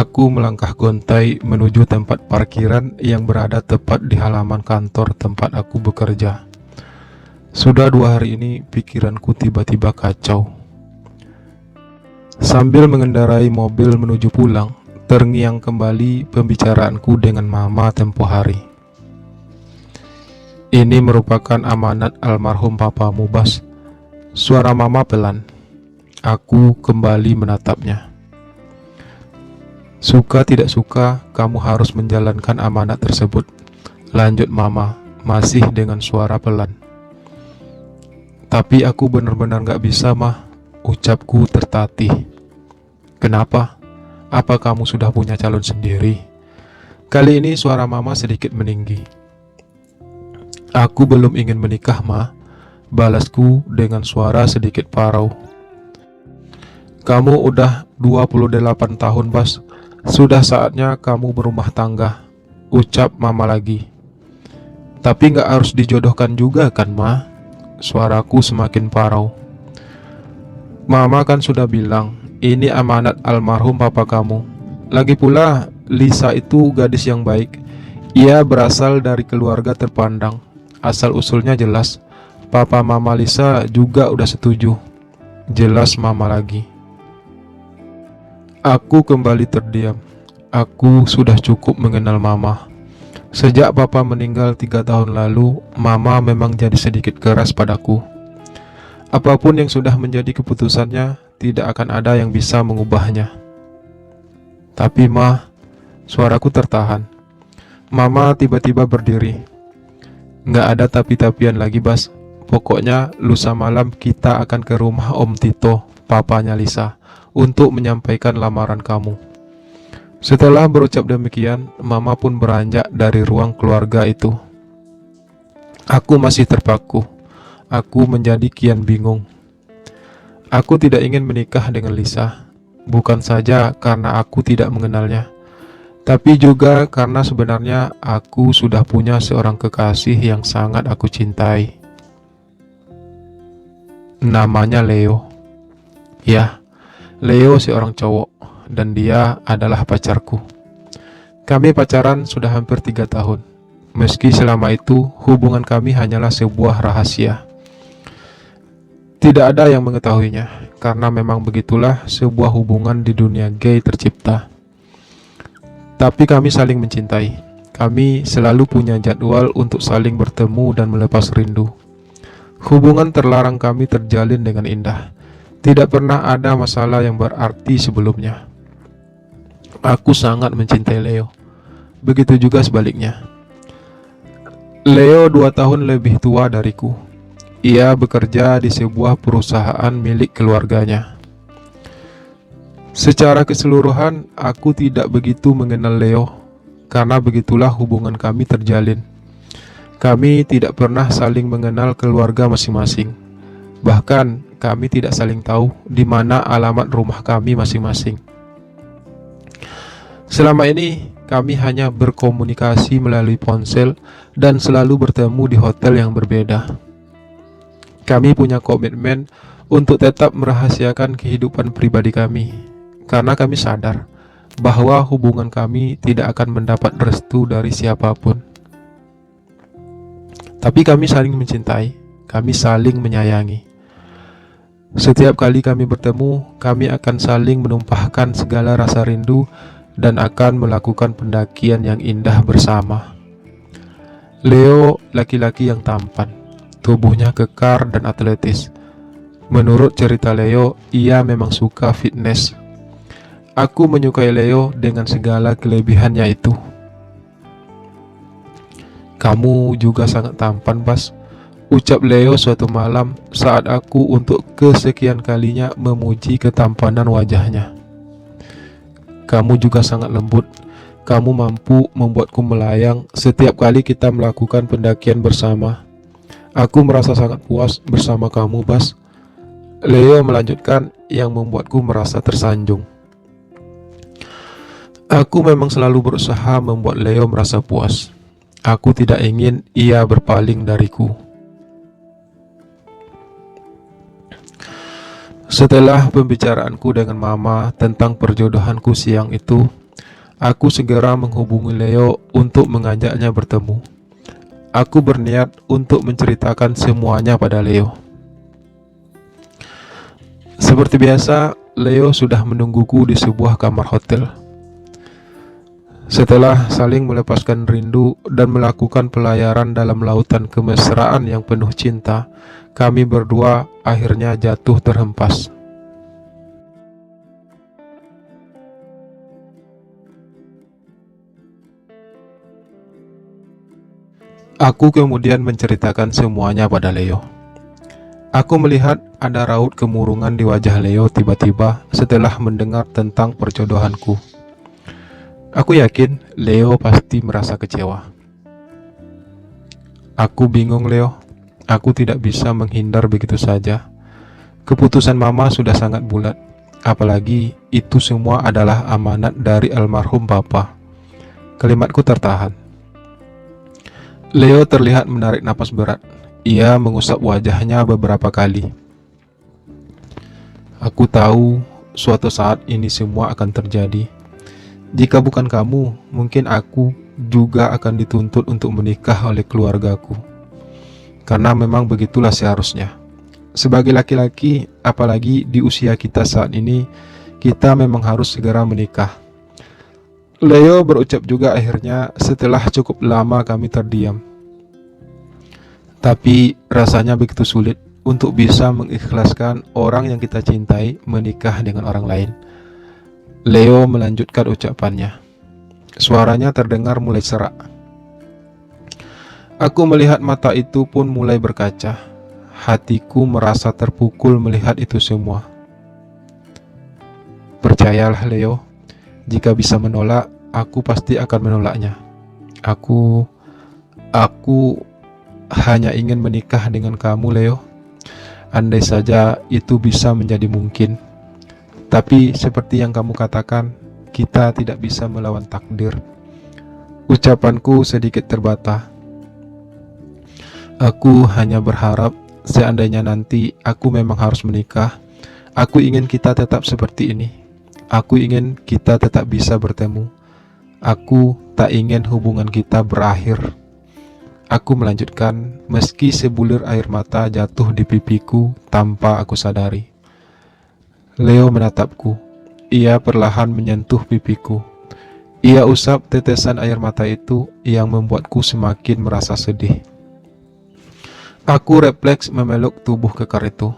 Aku melangkah gontai menuju tempat parkiran yang berada tepat di halaman kantor tempat aku bekerja. Sudah 2 hari ini pikiranku tiba-tiba kacau. Sambil mengendarai mobil menuju pulang, terngiang kembali pembicaraanku dengan Mama tempo hari. Ini merupakan amanat almarhum papamu, Bas. Suara Mama pelan. Aku kembali menatapnya. Suka tidak suka, kamu harus menjalankan amanat tersebut. Lanjut Mama, masih dengan suara pelan. Tapi aku benar-benar gak bisa, Mah. Ucapku tertatih. Kenapa? Apa kamu sudah punya calon sendiri? Kali ini suara Mama sedikit meninggi. Aku belum ingin menikah, Ma. Balasku dengan suara sedikit parau. Kamu udah 28 tahun, Bas. Sudah saatnya kamu berumah tangga, ucap Mama lagi. Tapi gak harus dijodohkan juga kan, Ma? Suaraku semakin parau. Mama kan sudah bilang, ini amanat almarhum papa kamu. Lagi pula, Lisa itu gadis yang baik. Ia berasal dari keluarga terpandang. Asal-usulnya jelas. Papa Mama Lisa juga udah setuju. Jelas Mama lagi. Aku kembali terdiam. Aku sudah cukup mengenal Mama. Sejak Papa meninggal 3 tahun lalu, Mama memang jadi sedikit keras padaku. Apapun yang sudah menjadi keputusannya, tidak akan ada yang bisa mengubahnya. Tapi Ma, suaraku tertahan. Mama tiba-tiba berdiri. Nggak ada tapi-tapian lagi, Bas. Pokoknya lusa malam kita akan ke rumah Om Tito, papanya Lisa, untuk menyampaikan lamaran kamu. Setelah berucap demikian, Mama pun beranjak dari ruang keluarga itu. Aku masih terpaku. Aku menjadi kian bingung. Aku tidak ingin menikah dengan Lisa, bukan saja karena aku tidak mengenalnya, tapi juga karena sebenarnya aku sudah punya seorang kekasih yang sangat aku cintai. Namanya Leo. Ya, Leo seorang cowok, dan dia adalah pacarku. Kami pacaran sudah hampir 3 tahun. Meski selama itu hubungan kami hanyalah sebuah rahasia. Tidak ada yang mengetahuinya, karena memang begitulah sebuah hubungan di dunia gay tercipta. Tapi kami saling mencintai. Kami selalu punya jadwal untuk saling bertemu dan melepas rindu. Hubungan terlarang kami terjalin dengan indah. Tidak pernah ada masalah yang berarti sebelumnya. Aku sangat mencintai Leo. Begitu juga sebaliknya. Leo 2 tahun lebih tua dariku. Ia bekerja di sebuah perusahaan milik keluarganya. Secara keseluruhan, aku tidak begitu mengenal Leo, karena begitulah hubungan kami terjalin. Kami tidak pernah saling mengenal keluarga masing-masing. Bahkan, kami tidak saling tahu di mana alamat rumah kami masing-masing. Selama ini, kami hanya berkomunikasi melalui ponsel dan selalu bertemu di hotel yang berbeda. Kami punya komitmen untuk tetap merahasiakan kehidupan pribadi kami, karena kami sadar bahwa hubungan kami tidak akan mendapat restu dari siapapun. Tapi kami saling mencintai, kami saling menyayangi. Setiap kali kami bertemu, kami akan saling menumpahkan segala rasa rindu dan akan melakukan pendakian yang indah bersama. Leo laki-laki yang tampan. Tubuhnya kekar dan atletis. Menurut cerita Leo, ia memang suka fitness. Aku menyukai Leo dengan segala kelebihannya itu. Kamu juga sangat tampan, Bas, ucap Leo suatu malam saat aku untuk kesekian kalinya memuji ketampanan wajahnya. Kamu juga sangat lembut. Kamu mampu membuatku melayang setiap kali kita melakukan pendakian bersama. Aku merasa sangat puas bersama kamu, Bas. Leo melanjutkan yang membuatku merasa tersanjung. Aku memang selalu berusaha membuat Leo merasa puas. Aku tidak ingin ia berpaling dariku. Setelah pembicaraanku dengan Mama tentang perjodohanku siang itu, Aku segera menghubungi Leo untuk mengajaknya bertemu. Aku berniat untuk menceritakan semuanya pada Leo. Seperti biasa, Leo sudah menungguku di sebuah kamar hotel. Setelah saling melepaskan rindu dan melakukan pelayaran dalam lautan kemesraan yang penuh cinta, kami berdua akhirnya jatuh terhempas. Aku kemudian menceritakan semuanya pada Leo. Aku melihat ada raut kemurungan di wajah Leo tiba-tiba setelah mendengar tentang perjodohanku. Aku yakin Leo pasti merasa kecewa. Aku bingung, Leo. Aku tidak bisa menghindar begitu saja. Keputusan Mama sudah sangat bulat. Apalagi itu semua adalah amanat dari almarhum Papa. Kalimatku tertahan. Leo terlihat menarik napas berat. Ia mengusap wajahnya beberapa kali. Aku tahu suatu saat ini semua akan terjadi. Jika bukan kamu, mungkin aku juga akan dituntut untuk menikah oleh keluargaku. Karena memang begitulah seharusnya. Sebagai laki-laki, apalagi di usia kita saat ini, kita memang harus segera menikah. Leo berucap juga akhirnya setelah cukup lama kami terdiam. Tapi rasanya begitu sulit untuk bisa mengikhlaskan orang yang kita cintai menikah dengan orang lain. Leo melanjutkan ucapannya. Suaranya terdengar mulai serak. Aku melihat mata itu pun mulai berkaca. Hatiku merasa terpukul melihat itu semua. Percayalah Leo, jika bisa menolak, aku pasti akan menolaknya. Aku hanya ingin menikah dengan kamu, Leo. Andai saja itu bisa menjadi mungkin. Tapi seperti yang kamu katakan, kita tidak bisa melawan takdir. Ucapanku sedikit terbata. Aku hanya berharap seandainya nanti aku memang harus menikah, aku ingin kita tetap seperti ini. Aku ingin kita tetap bisa bertemu. Aku tak ingin hubungan kita berakhir. Aku melanjutkan meski sebulir air mata jatuh di pipiku tanpa aku sadari. Leo menatapku. Ia perlahan menyentuh pipiku. Ia usap tetesan air mata itu yang membuatku semakin merasa sedih. Aku refleks memeluk tubuh kekar itu.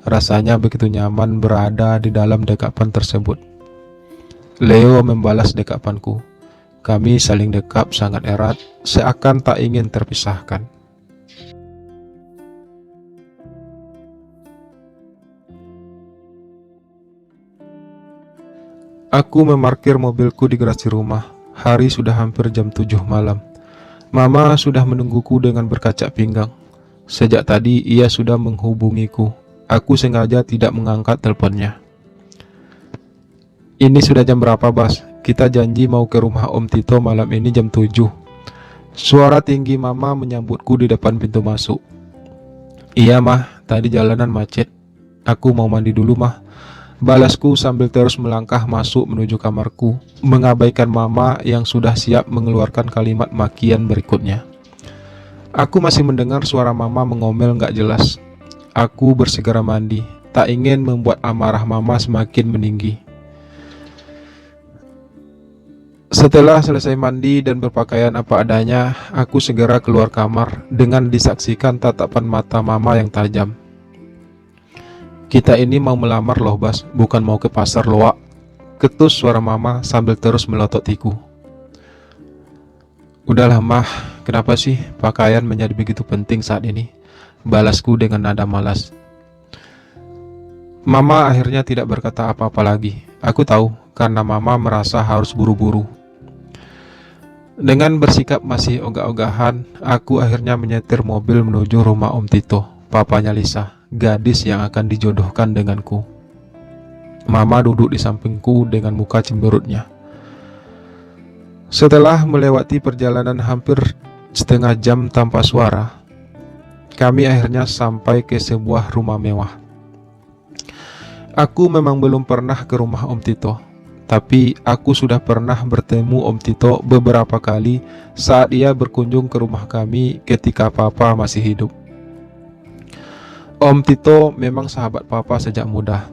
Rasanya begitu nyaman berada di dalam dekapan tersebut. Leo membalas dekapanku. Kami saling dekap sangat erat, seakan tak ingin terpisahkan. Aku memarkir mobilku di garasi rumah. Hari sudah hampir jam 7 malam. Mama sudah menungguku dengan berkacak pinggang. Sejak tadi ia sudah menghubungiku. Aku sengaja tidak mengangkat teleponnya. Ini sudah jam berapa, Bas? Kita janji mau ke rumah Om Tito malam ini jam 7. Suara tinggi Mama menyambutku di depan pintu masuk. Iya, Mah, tadi jalanan macet. Aku mau mandi dulu, Mah. Balasku sambil terus melangkah masuk menuju kamarku, mengabaikan Mama yang sudah siap mengeluarkan kalimat makian berikutnya. Aku masih mendengar suara Mama mengomel gak jelas. Aku bersegera mandi, tak ingin membuat amarah Mama semakin meninggi. Setelah selesai mandi dan berpakaian apa adanya, aku segera keluar kamar dengan disaksikan tatapan mata Mama yang tajam. Kita ini mau melamar loh, Bas, bukan mau ke pasar loak. Ketus suara Mama sambil terus melototiku. Udahlah, Mah, kenapa sih pakaian menjadi begitu penting saat ini? Balasku dengan nada malas. Mama akhirnya tidak berkata apa-apa lagi. Aku tahu, karena Mama merasa harus buru-buru. Dengan bersikap masih ogah-ogahan, aku akhirnya menyetir mobil menuju rumah Om Tito, papanya Lisa, gadis yang akan dijodohkan denganku. Mama duduk di sampingku dengan muka cemberutnya. Setelah melewati perjalanan hampir setengah jam tanpa suara, kami akhirnya sampai ke sebuah rumah mewah. Aku memang belum pernah ke rumah Om Tito, Tapi aku sudah pernah bertemu Om Tito beberapa kali saat ia berkunjung ke rumah kami ketika Papa masih hidup. Om Tito memang sahabat Papa sejak muda.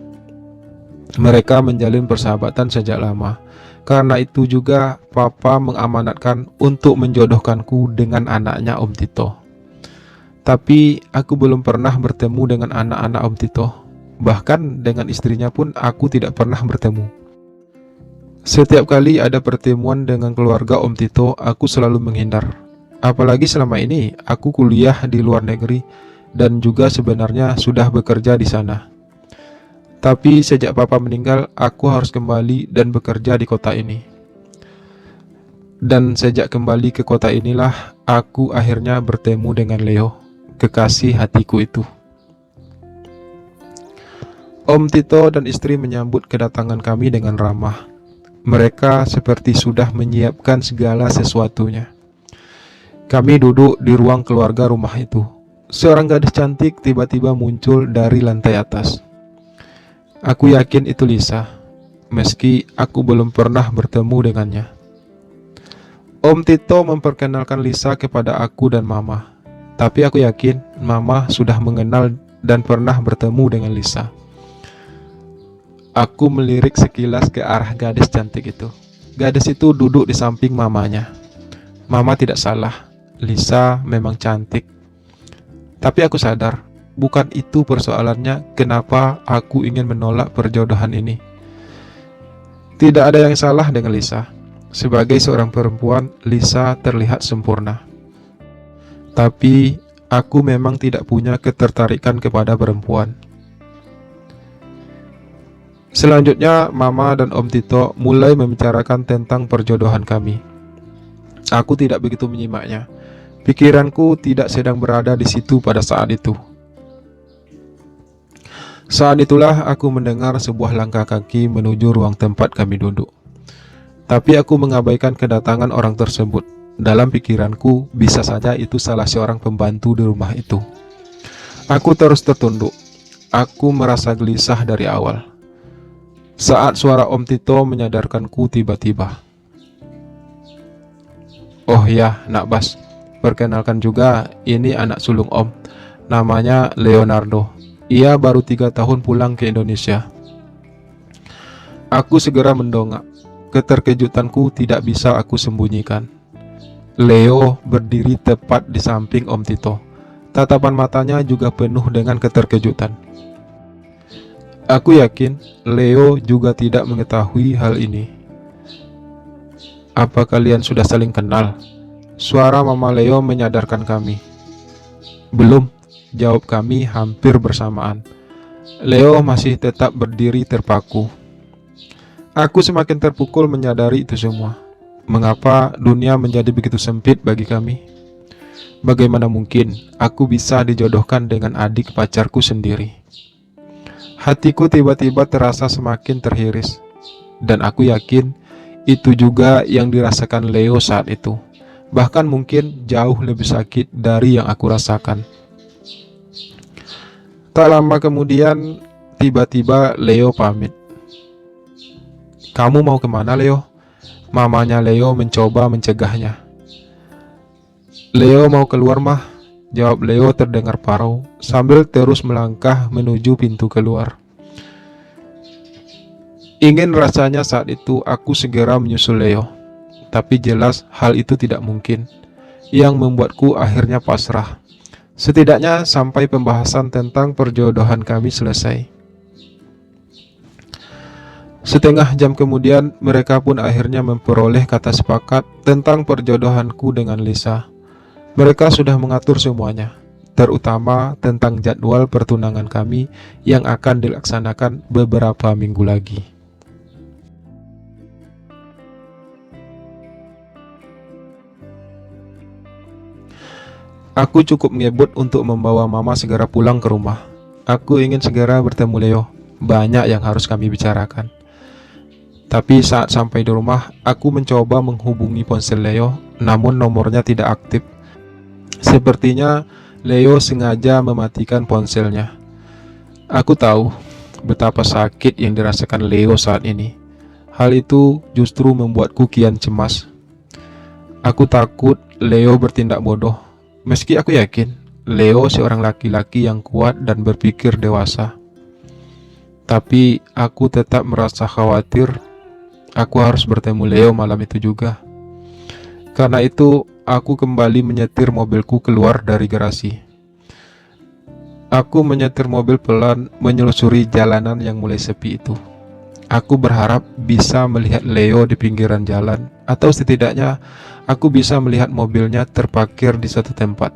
Mereka menjalin persahabatan sejak lama. Karena itu juga Papa mengamanatkan untuk menjodohkanku dengan anaknya Om Tito. Tapi aku belum pernah bertemu dengan anak-anak Om Tito. Bahkan dengan istrinya pun aku tidak pernah bertemu. Setiap kali ada pertemuan dengan keluarga Om Tito, aku selalu menghindar. Apalagi selama ini aku kuliah di luar negeri dan juga sebenarnya sudah bekerja di sana. Tapi sejak Papa meninggal, aku harus kembali dan bekerja di kota ini. Dan sejak kembali ke kota inilah aku akhirnya bertemu dengan Leo, kekasih hatiku itu. Om Tito dan istri menyambut kedatangan kami dengan ramah. Mereka seperti sudah menyiapkan segala sesuatunya. Kami duduk di ruang keluarga rumah itu. Seorang gadis cantik tiba-tiba muncul dari lantai atas. Aku yakin itu Lisa, meski aku belum pernah bertemu dengannya. Om Tito memperkenalkan Lisa kepada aku dan Mama. Tapi aku yakin Mama sudah mengenal dan pernah bertemu dengan Lisa. Aku melirik sekilas ke arah gadis cantik itu. Gadis itu duduk di samping mamanya. Mama tidak salah, Lisa memang cantik. Tapi aku sadar, bukan itu persoalannya kenapa aku ingin menolak perjodohan ini. Tidak ada yang salah dengan Lisa. Sebagai seorang perempuan, Lisa terlihat sempurna. Tapi aku memang tidak punya ketertarikan kepada perempuan. Selanjutnya, Mama dan Om Tito mulai membicarakan tentang perjodohan kami. Aku tidak begitu menyimaknya. Pikiranku tidak sedang berada di situ pada saat itu. Saat itulah aku mendengar sebuah langkah kaki menuju ruang tempat kami duduk. Tapi aku mengabaikan kedatangan orang tersebut. Dalam pikiranku, bisa saja itu salah seorang pembantu di rumah itu. Aku terus tertunduk. Aku merasa gelisah dari awal. Saat suara Om Tito menyadarkanku tiba-tiba. Oh ya, Nak Bas, perkenalkan juga, ini anak sulung Om. Namanya Leonardo. Ia baru 3 tahun pulang ke Indonesia. Aku segera mendongak. Keterkejutanku tidak bisa aku sembunyikan. Leo berdiri tepat di samping Om Tito. Tatapan matanya juga penuh dengan keterkejutan. Aku yakin Leo juga tidak mengetahui hal ini. Apa kalian sudah saling kenal? Suara Mama Leo menyadarkan kami. Belum, jawab kami hampir bersamaan. Leo masih tetap berdiri terpaku. Aku semakin terpukul menyadari itu semua. Mengapa dunia menjadi begitu sempit bagi kami? Bagaimana mungkin aku bisa dijodohkan dengan adik pacarku sendiri? Hatiku tiba-tiba terasa semakin terhiris. Dan aku yakin itu juga yang dirasakan Leo saat itu. Bahkan mungkin jauh lebih sakit dari yang aku rasakan. Tak lama kemudian, tiba-tiba Leo pamit. Kamu mau kemana, Leo? Mamanya Leo mencoba mencegahnya. Leo mau keluar, Mah, jawab Leo terdengar parau sambil terus melangkah menuju pintu keluar. Ingin rasanya saat itu aku segera menyusul Leo. Tapi jelas hal itu tidak mungkin. Yang membuatku akhirnya pasrah. Setidaknya sampai pembahasan tentang perjodohan kami selesai. Setengah jam kemudian mereka pun akhirnya memperoleh kata sepakat tentang perjodohanku dengan Lisa. Mereka sudah mengatur semuanya, terutama tentang jadwal pertunangan kami yang akan dilaksanakan beberapa minggu lagi. Aku cukup ngebut untuk membawa Mama segera pulang ke rumah. Aku ingin segera bertemu Leo. Banyak yang harus kami bicarakan. Tapi saat sampai di rumah, aku mencoba menghubungi ponsel Leo, namun nomornya tidak aktif. Sepertinya Leo sengaja mematikan ponselnya. Aku tahu betapa sakit yang dirasakan Leo saat ini. Hal itu justru membuatku kian cemas. Aku takut Leo bertindak bodoh, meski aku yakin Leo seorang laki-laki yang kuat dan berpikir dewasa. Tapi aku tetap merasa khawatir aku harus bertemu Leo malam itu juga. Karena itu, aku kembali menyetir mobilku keluar dari garasi. Aku menyetir mobil pelan menelusuri jalanan yang mulai sepi itu. Aku berharap bisa melihat Leo di pinggiran jalan, atau setidaknya aku bisa melihat mobilnya terparkir di satu tempat.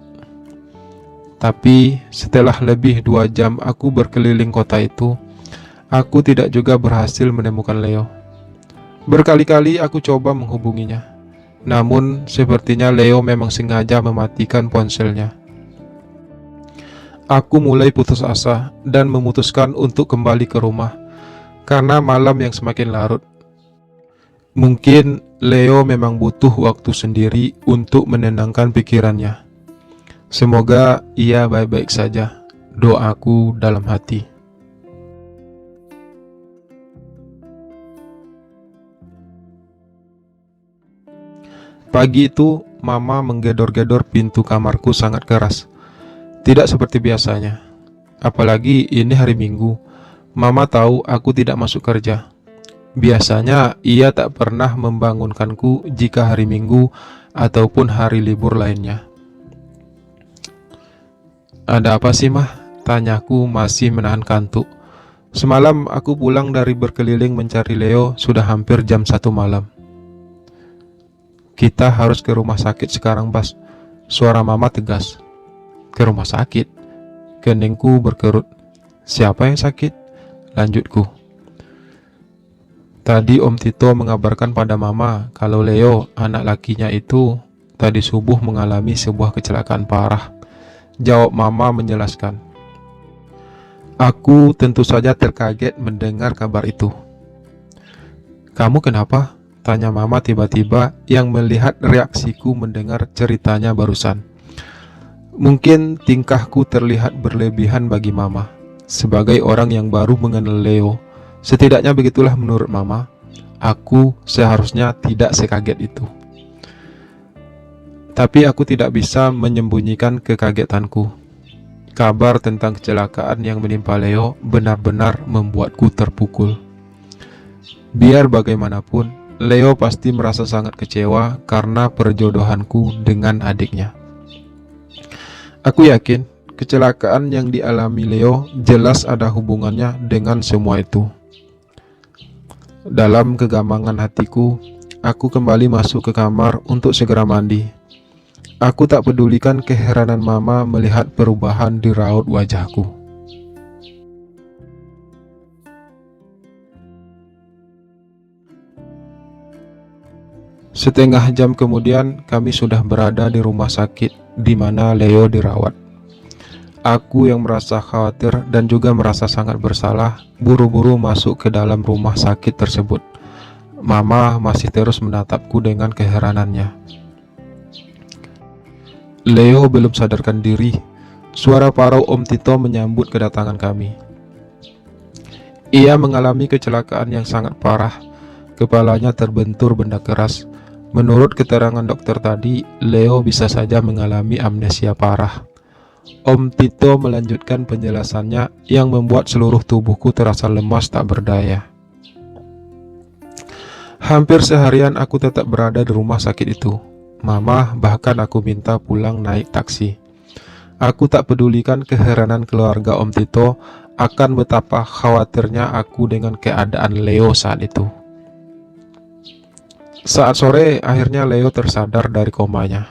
Tapi setelah lebih 2 jam aku berkeliling kota itu, aku tidak juga berhasil menemukan Leo. Berkali-kali aku coba menghubunginya, namun sepertinya Leo memang sengaja mematikan ponselnya. Aku mulai putus asa dan memutuskan untuk kembali ke rumah karena malam yang semakin larut. Mungkin Leo memang butuh waktu sendiri untuk menenangkan pikirannya. Semoga ia baik-baik saja, doaku dalam hati. Pagi itu, Mama menggedor-gedor pintu kamarku sangat keras. Tidak seperti biasanya. Apalagi ini hari Minggu. Mama tahu aku tidak masuk kerja. Biasanya ia tak pernah membangunkanku jika hari Minggu ataupun hari libur lainnya. Ada apa sih, Mah? Tanyaku masih menahan kantuk. Semalam aku pulang dari berkeliling mencari Leo sudah hampir jam 1 malam. Kita harus ke rumah sakit sekarang, Bas. Suara Mama tegas. Ke rumah sakit? Keningku berkerut. Siapa yang sakit? Lanjutku. Tadi Om Tito mengabarkan pada Mama kalau Leo, anak lakinya itu, tadi subuh mengalami sebuah kecelakaan parah. Jawab Mama menjelaskan. Aku tentu saja terkaget mendengar kabar itu. Kamu kenapa? Tanya Mama tiba-tiba yang melihat reaksiku mendengar ceritanya barusan. Mungkin tingkahku terlihat berlebihan bagi Mama. Sebagai orang yang baru mengenal Leo, setidaknya begitulah menurut Mama, aku seharusnya tidak sekaget itu. Tapi aku tidak bisa menyembunyikan kekagetanku. Kabar tentang kecelakaan yang menimpa Leo benar-benar membuatku terpukul. Biar bagaimanapun, Leo pasti merasa sangat kecewa karena perjodohanku dengan adiknya. Aku yakin kecelakaan yang dialami Leo jelas ada hubungannya dengan semua itu. Dalam kegamangan hatiku, aku kembali masuk ke kamar untuk segera mandi. Aku tak pedulikan keheranan Mama melihat perubahan di raut wajahku. Setengah jam kemudian, kami sudah berada di rumah sakit di mana Leo dirawat. Aku yang merasa khawatir dan juga merasa sangat bersalah, buru-buru masuk ke dalam rumah sakit tersebut. Mama masih terus menatapku dengan keheranannya. Leo belum sadarkan diri. Suara parau Om Tito menyambut kedatangan kami. Ia mengalami kecelakaan yang sangat parah. Kepalanya terbentur benda keras. Menurut keterangan dokter tadi, Leo bisa saja mengalami amnesia parah. Om Tito melanjutkan penjelasannya yang membuat seluruh tubuhku terasa lemas tak berdaya. Hampir seharian aku tetap berada di rumah sakit itu. Mama bahkan aku minta pulang naik taksi. Aku tak pedulikan keheranan keluarga Om Tito akan betapa khawatirnya aku dengan keadaan Leo saat itu. Saat sore, akhirnya Leo tersadar dari komanya.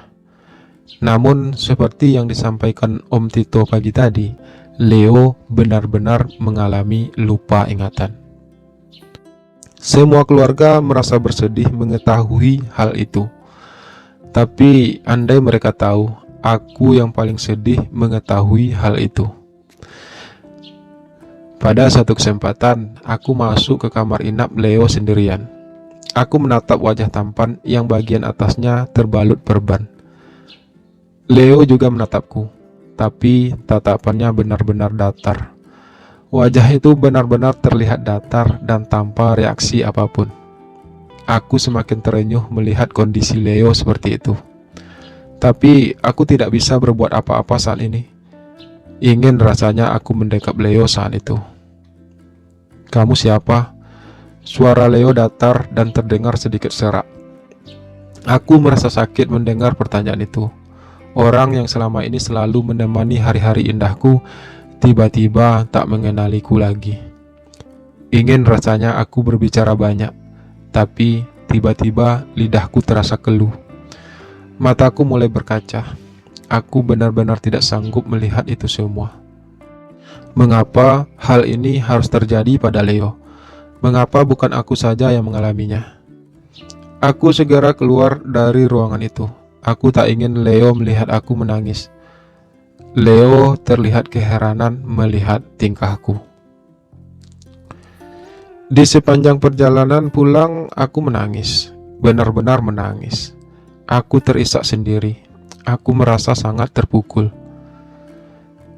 Namun, seperti yang disampaikan Om Tito pagi tadi, Leo benar-benar mengalami lupa ingatan. Semua keluarga merasa bersedih mengetahui hal itu. Tapi, andai mereka tahu, aku yang paling sedih mengetahui hal itu. Pada satu kesempatan, aku masuk ke kamar inap Leo sendirian. Aku menatap wajah tampan yang bagian atasnya terbalut perban. Leo juga menatapku, tapi tatapannya benar-benar datar. Wajah itu benar-benar terlihat datar dan tanpa reaksi apapun. Aku semakin terenyuh melihat kondisi Leo seperti itu. Tapi aku tidak bisa berbuat apa-apa saat ini. Ingin rasanya aku mendekap Leo saat itu. "Kamu siapa?" Suara Leo datar dan terdengar sedikit serak. Aku merasa sakit mendengar pertanyaan itu. Orang yang selama ini selalu menemani hari-hari indahku, tiba-tiba tak mengenaliku lagi. Ingin rasanya aku berbicara banyak, tapi tiba-tiba lidahku terasa keluh. Mataku mulai berkaca. Aku benar-benar tidak sanggup melihat itu semua. Mengapa hal ini harus terjadi pada Leo? Mengapa bukan aku saja yang mengalaminya? Aku segera keluar dari ruangan itu. Aku tak ingin Leo melihat aku menangis. Leo terlihat keheranan melihat tingkahku. Di sepanjang perjalanan pulang, aku menangis. Benar-benar menangis. Aku terisak sendiri. Aku merasa sangat terpukul.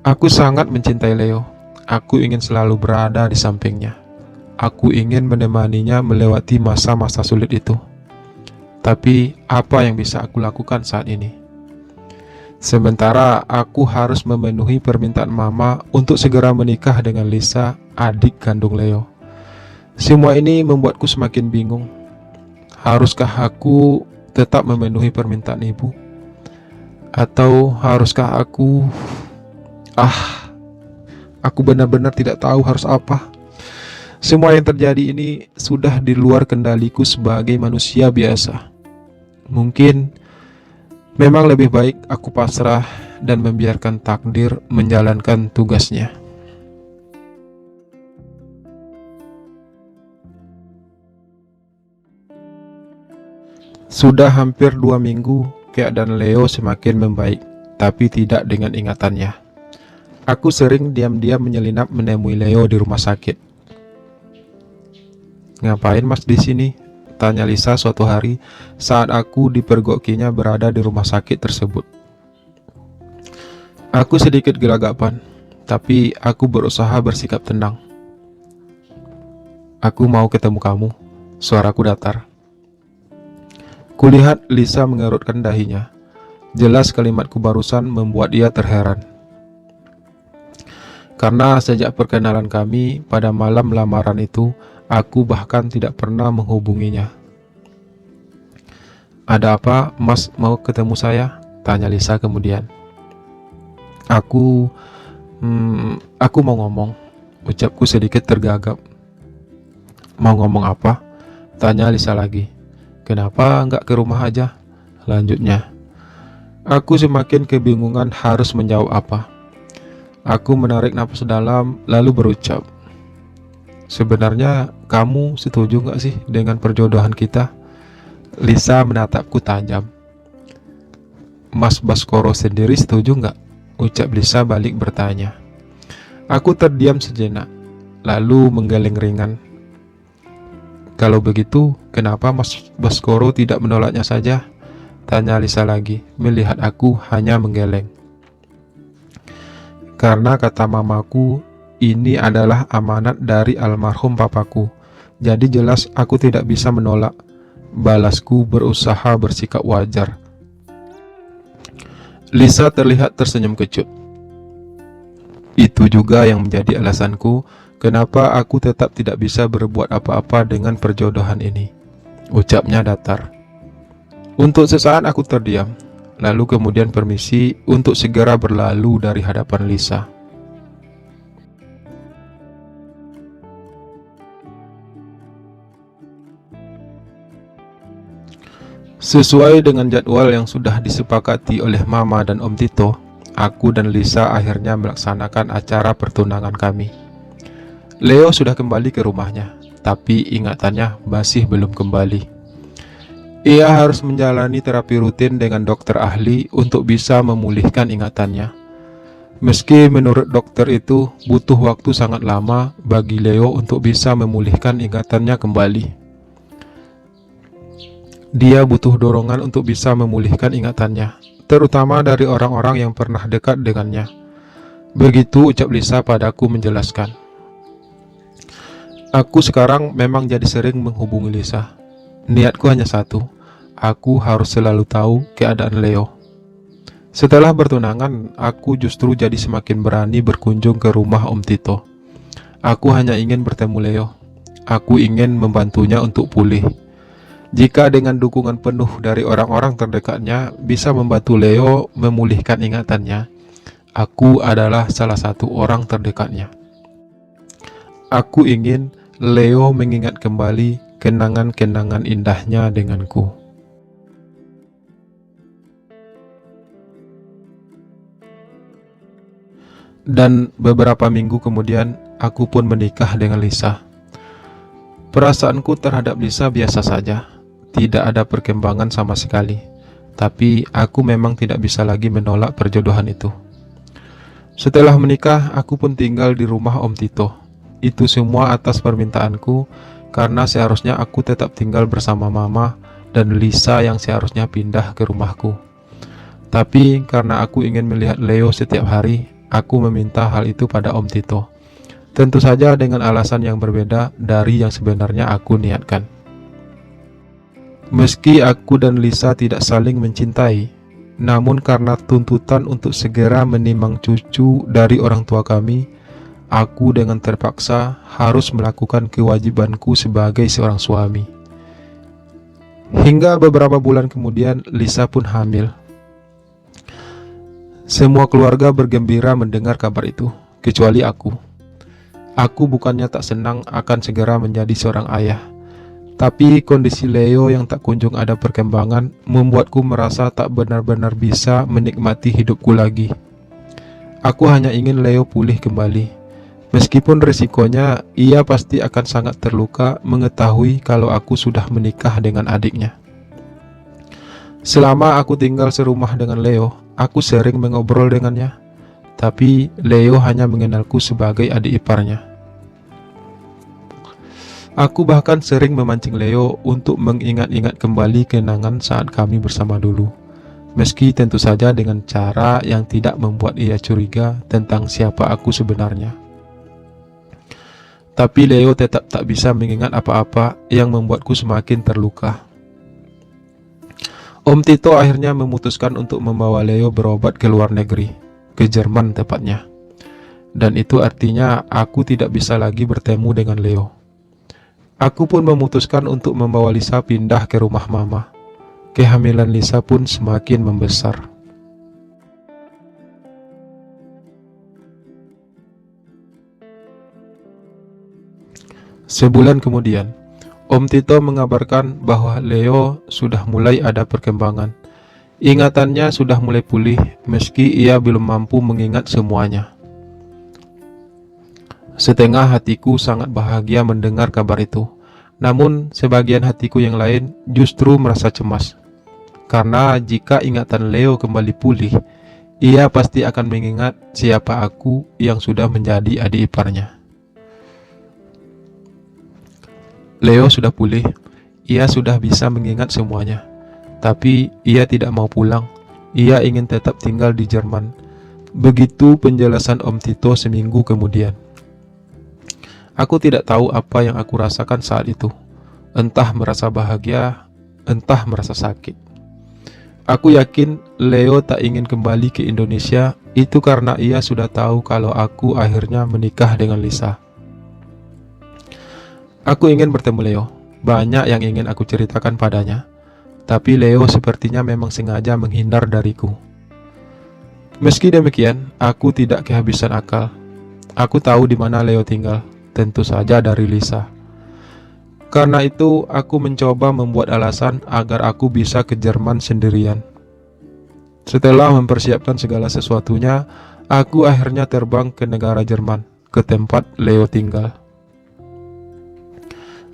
Aku sangat mencintai Leo. Aku ingin selalu berada di sampingnya. Aku ingin menemaninya melewati masa-masa sulit itu. Tapi apa yang bisa aku lakukan saat ini? Sementara aku harus memenuhi permintaan Mama untuk segera menikah dengan Lisa, adik kandung Leo. Semua ini membuatku semakin bingung. Haruskah aku tetap memenuhi permintaan ibu? Atau haruskah aku... Aku benar-benar tidak tahu harus apa. Semua yang terjadi ini sudah di luar kendaliku sebagai manusia biasa. Mungkin memang lebih baik aku pasrah dan membiarkan takdir menjalankan tugasnya. Sudah hampir 2 minggu, keadaan Leo semakin membaik, tapi tidak dengan ingatannya. Aku sering diam-diam menyelinap menemui Leo di rumah sakit. "Ngapain Mas di sini?" tanya Lisa suatu hari saat aku dipergokinya berada di rumah sakit tersebut. Aku sedikit gelagapan, tapi aku berusaha bersikap tenang. "Aku mau ketemu kamu," suaraku datar. Kulihat Lisa mengerutkan dahinya. Jelas kalimatku barusan membuat dia terheran. Karena sejak perkenalan kami pada malam lamaran itu, aku bahkan tidak pernah menghubunginya. "Ada apa, Mas mau ketemu saya?" tanya Lisa kemudian. Aku mau ngomong," ucapku sedikit tergagap. "Mau ngomong apa?" tanya Lisa lagi. "Kenapa nggak ke rumah aja?" lanjutnya. Aku semakin kebingungan harus menjawab apa. Aku menarik napas dalam lalu berucap, "Sebenarnya kamu setuju nggak sih dengan perjodohan kita?" Lisa menatapku tajam. "Mas Baskoro sendiri setuju nggak?" ucap Lisa balik bertanya. Aku terdiam sejenak, lalu menggeleng ringan. "Kalau begitu, kenapa Mas Baskoro tidak menolaknya saja?" tanya Lisa lagi, melihat aku hanya menggeleng. "Karena kata mamaku, ini adalah amanat dari almarhum papaku. Jadi jelas aku tidak bisa menolak," balasku berusaha bersikap wajar. Lisa terlihat tersenyum kecut. "Itu juga yang menjadi alasanku kenapa aku tetap tidak bisa berbuat apa-apa dengan perjodohan ini," ucapnya datar. Untuk sesaat aku terdiam, lalu kemudian permisi untuk segera berlalu dari hadapan Lisa. Sesuai dengan jadwal yang sudah disepakati oleh Mama dan Om Tito, aku dan Lisa akhirnya melaksanakan acara pertunangan kami. Leo sudah kembali ke rumahnya, tapi ingatannya masih belum kembali. Ia harus menjalani terapi rutin dengan dokter ahli untuk bisa memulihkan ingatannya. Meski menurut dokter itu butuh waktu sangat lama bagi Leo untuk bisa memulihkan ingatannya kembali. Dia butuh dorongan untuk bisa memulihkan ingatannya, terutama dari orang-orang yang pernah dekat dengannya. Begitu ucap Lisa padaku menjelaskan. Aku sekarang memang jadi sering menghubungi Lisa, Niatku hanya satu, aku harus selalu tahu keadaan Leo. Setelah bertunangan, aku justru jadi semakin berani berkunjung ke rumah Om Tito. Aku hanya ingin bertemu Leo. Aku ingin membantunya untuk pulih. Jika dengan dukungan penuh dari orang-orang terdekatnya bisa membantu Leo memulihkan ingatannya, aku adalah salah satu orang terdekatnya. Aku ingin Leo mengingat kembali kenangan-kenangan indahnya denganku. Dan beberapa minggu kemudian, aku pun menikah dengan Lisa. Perasaanku terhadap Lisa biasa saja, tidak ada perkembangan sama sekali. Tapi aku memang tidak bisa lagi menolak perjodohan itu. Setelah menikah, aku pun tinggal di rumah Om Tito. Itu semua atas permintaanku, karena seharusnya aku tetap tinggal bersama Mama dan Lisa yang seharusnya pindah ke rumahku. Tapi karena aku ingin melihat Leo setiap hari, aku meminta hal itu pada Om Tito. Tentu saja dengan alasan yang berbeda dari yang sebenarnya aku niatkan. Meski aku dan Lisa tidak saling mencintai, namun karena tuntutan untuk segera menimang cucu dari orang tua kami, aku dengan terpaksa harus melakukan kewajibanku sebagai seorang suami. Hingga beberapa bulan kemudian, Lisa pun hamil. Semua keluarga bergembira mendengar kabar itu, kecuali aku. Aku bukannya tak senang akan segera menjadi seorang ayah, tapi kondisi Leo yang tak kunjung ada perkembangan membuatku merasa tak benar-benar bisa menikmati hidupku lagi. Aku hanya ingin Leo pulih kembali. Meskipun risikonya ia pasti akan sangat terluka mengetahui kalau aku sudah menikah dengan adiknya. Selama aku tinggal serumah dengan Leo, aku sering mengobrol dengannya. Tapi Leo hanya mengenalku sebagai adik iparnya. Aku bahkan sering memancing Leo untuk mengingat-ingat kembali kenangan saat kami bersama dulu. Meski tentu saja dengan cara yang tidak membuat ia curiga tentang siapa aku sebenarnya. Tapi Leo tetap tak bisa mengingat apa-apa yang membuatku semakin terluka. Om Tito akhirnya memutuskan untuk membawa Leo berobat ke luar negeri. Ke Jerman tepatnya. Dan itu artinya aku tidak bisa lagi bertemu dengan Leo. Aku pun memutuskan untuk membawa Lisa pindah ke rumah Mama. Kehamilan Lisa pun semakin membesar. Sebulan kemudian, Om Tito mengabarkan bahwa Leo sudah mulai ada perkembangan. Ingatannya sudah mulai pulih meski ia belum mampu mengingat semuanya. Setengah hatiku sangat bahagia mendengar kabar itu. Namun sebagian hatiku yang lain justru merasa cemas. Karena jika ingatan Leo kembali pulih, ia pasti akan mengingat siapa aku yang sudah menjadi adik iparnya. Leo sudah pulih, ia sudah bisa mengingat semuanya. Tapi ia tidak mau pulang. Ia ingin tetap tinggal di Jerman. Begitu penjelasan Om Tito seminggu kemudian. Aku tidak tahu apa yang aku rasakan saat itu. Entah merasa bahagia, entah merasa sakit. Aku yakin Leo tak ingin kembali ke Indonesia. Itu karena ia sudah tahu kalau aku akhirnya menikah dengan Lisa. Aku ingin bertemu Leo. Banyak yang ingin aku ceritakan padanya. Tapi Leo sepertinya memang sengaja menghindar dariku. Meski demikian, aku tidak kehabisan akal. Aku tahu di mana Leo tinggal, tentu saja dari Lisa. Karena itu, aku mencoba membuat alasan agar aku bisa ke Jerman sendirian. Setelah mempersiapkan segala sesuatunya, aku akhirnya terbang ke negara Jerman, ke tempat Leo tinggal.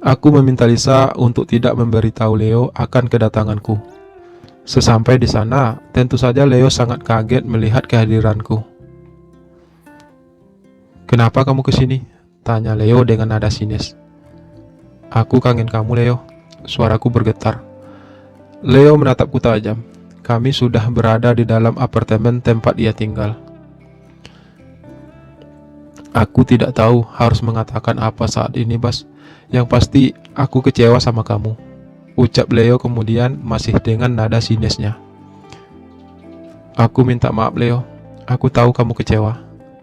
Aku meminta Lisa untuk tidak memberitahu Leo akan kedatanganku. Sesampai di sana, tentu saja Leo sangat kaget melihat kehadiranku. "Kenapa kamu kesini?" tanya Leo dengan nada sinis. "Aku kangen kamu, Leo." Suaraku bergetar. Leo menatapku tajam. Kami sudah berada di dalam apartemen tempat ia tinggal. Aku tidak tahu harus mengatakan apa saat ini, Bas. Yang pasti, aku kecewa sama kamu. ucap Leo kemudian masih dengan nada sinisnya. Aku minta maaf Leo, aku tahu kamu kecewa,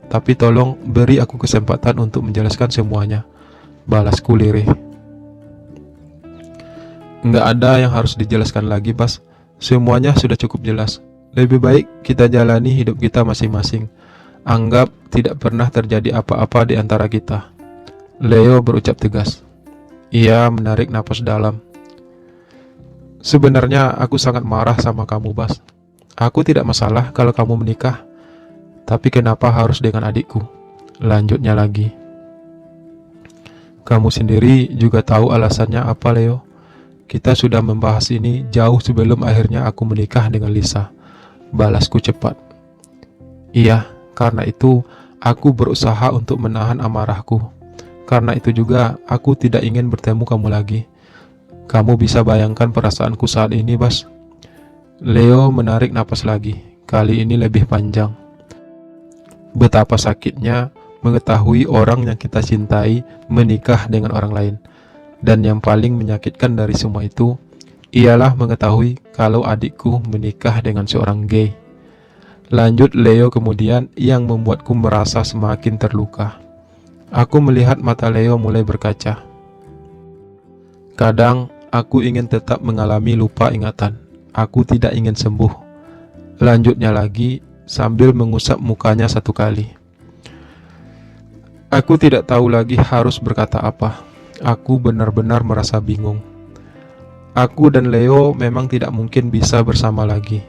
tapi tolong beri aku kesempatan untuk menjelaskan semuanya, balasku lirih. Nggak ada yang harus dijelaskan lagi, Bas. Semuanya sudah cukup jelas. Lebih baik kita jalani hidup kita masing-masing. Anggap tidak pernah terjadi apa-apa di antara kita. Leo berucap tegas. Ia menarik napas dalam. Sebenarnya aku sangat marah sama kamu, Bas. Aku tidak masalah kalau kamu menikah. Tapi kenapa harus dengan adikku? Lanjutnya lagi. Kamu sendiri juga tahu alasannya apa, Leo. Kita sudah membahas ini jauh sebelum akhirnya aku menikah dengan Lisa. Balasku cepat. Iya, karena itu aku berusaha untuk menahan amarahku. Karena itu juga aku tidak ingin bertemu kamu lagi. Kamu bisa bayangkan perasaanku saat ini, Bas. Leo menarik napas lagi, kali ini lebih panjang. Betapa sakitnya mengetahui orang yang kita cintai menikah dengan orang lain. Dan yang paling menyakitkan dari semua itu, ialah mengetahui kalau adikku menikah dengan seorang gay. Lanjut Leo kemudian yang membuatku merasa semakin terluka. Aku melihat mata Leo mulai berkaca. Kadang aku ingin tetap mengalami lupa ingatan. Aku tidak ingin sembuh. Lanjutnya lagi sambil mengusap mukanya satu kali. Aku tidak tahu lagi harus berkata apa. Aku benar-benar merasa bingung. Aku dan Leo memang tidak mungkin bisa bersama lagi.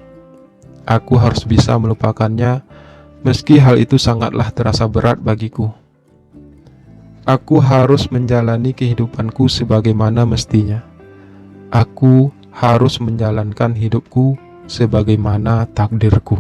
Aku harus bisa melupakannya, meski hal itu sangatlah terasa berat bagiku. Aku harus menjalani kehidupanku sebagaimana mestinya. Aku harus menjalankan hidupku sebagaimana takdirku.